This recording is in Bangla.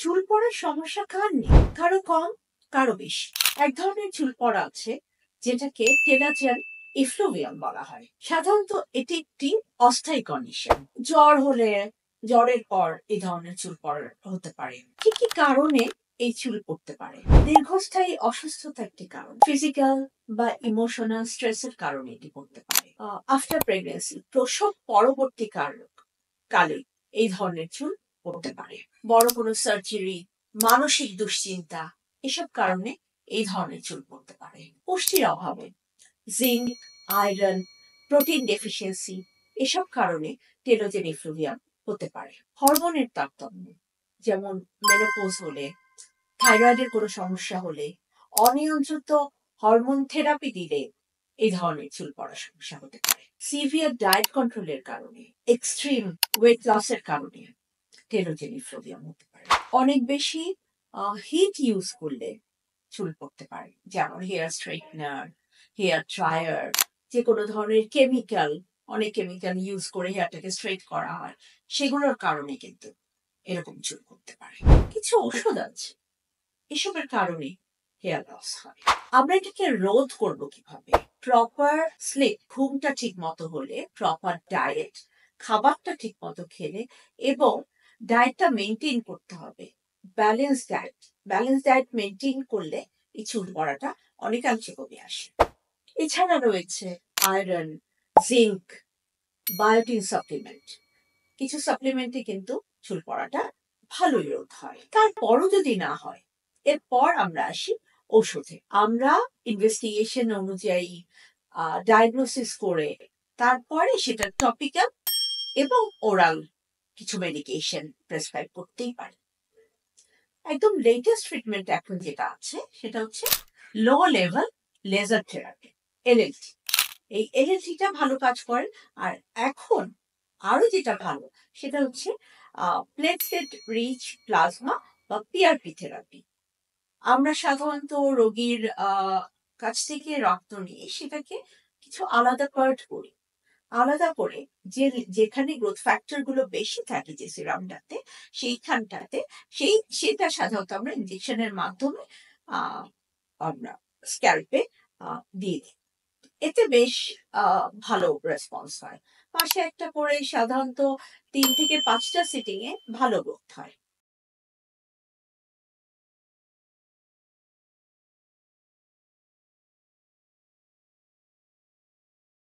চুল পড়ার সমস্যা কার নেই? কারো কম, কারো বেশি। এক ধরনের চুল পড়া আছে যেটাকে টেলাজেন ইফ্লুভিয়াম বলা হয়। সাধারণত এটি একটি অস্থায়ী কন্ডিশন। জ্বর হলে, জ্বরের পর এই ধরনের চুল পড়া হতে পারে। কি কি কারণে এই চুল পড়তে পারে? দীর্ঘস্থায়ী অসুস্থতা একটি কারণ। ফিজিক্যাল বা ইমোশনাল স্ট্রেসের কারণে এটি পড়তে পারে। আফটার প্রেগন্যান্সি, প্রসব পরবর্তী কালে এই ধরনের চুল পড়তে পারে। বড় কোনো সার্জারি, মানসিক দুশ্চিন্তা, এসব কারণে এই ধরনের চুল পড়তে পারে। পুষ্টির অভাবে, জিঙ্ক, আয়রন, প্রোটিন ডেফিসিয়েন্সি, এসব কারণে টেলোজেন এফ্লুভিয়াম হতে পারে। হরমোনের তারতম্য, যেমন মেনোপজ হলে, থাইরয়েডের কোনো সমস্যা হলে, অনিয়ন্ত্রিত হরমোন থেরাপি দিলে এই ধরনের চুল পড়ার সমস্যা হতে পারে। সিভিয়ার ডায়েট কন্ট্রোলের কারণে, এক্সট্রিম ওয়েট লসের কারণে টেলোজেন এফ্লুভিয়াম হতে পারে। অনেক বেশি হিট ইউজ করলে চুল পড়তে পারে, যেমন হেয়ার স্ট্রেটনার, হেয়ার ড্রায়ার, যে কোনো ধরনের কেমিক্যাল, অনেক কেমিক্যাল ইউজ করে হেয়ারটাকে স্ট্রেট করা হয়, সেগুলোর কারণে কিন্তু এরকম চুল পড়তে পারে। কিছু ওষুধ আছে এসবের কারণে হেয়ার লস হয়। আমরা এটাকে রোধ করব কিভাবে? প্রপার স্লিপ, ঘুমটা ঠিক মতো হলে, প্রপার ডায়েট, খাবারটা ঠিক মতো খেলে, এবং ডায়েটটা মেনটেন করতে হবে। ব্যালেন্স ডায়েট মেনটেন করলে এই চুল পড়াটা অনেকাংশে কমে আসে। এছাড়া রয়েছে আয়রন, জিঙ্ক, বায়োটিন সাপ্লিমেন্ট। কিছু সাপ্লিমেন্টে কিন্তু চুল পড়াটা ভালোই রোধ হয়। তারপরও যদি না হয়, এরপর আমরা আসি ওষুধে। আমরা ইনভেস্টিগেশন অনুযায়ী ডায়াগনোসিস করে তারপরে সেটা টপিক্যাল এবং ওরাল কিছু মেডিকেশন প্রেসক্রাইব করতেই পারে। একদম লেটেস্ট ট্রিটমেন্ট এখন যেটা আছে সেটা হচ্ছে লো লেভেল লেজার থেরাপি, এলএলটি। এই এলএলটিটা ভালো কাজ করে। আর এখন আরো যেটা ভালো সেটা হচ্ছে প্লেটলেট রিচ প্লাজমা বা পিআরপি থেরাপি। আমরা সাধারণত রোগীর কাছ থেকে রক্ত নিয়ে সেটাকে কিছু আলাদা পার্ট করি, আলাদা করে যেখানে গ্রোথ ফ্যাক্টর গুলো বেশি থাকে যে সিরামটাতে, সেইখানটাতে সেটা সাধারণত আমরা ইনজেকশনের মাধ্যমে আমরা স্ক্যাল্পে দিয়ে দিই। এতে বেশ ভালো রেসপন্স হয়। মাসে একটা করে সাধারণত 3 থেকে 5টা সিটিং এ ভালো গ্রোথ হয়।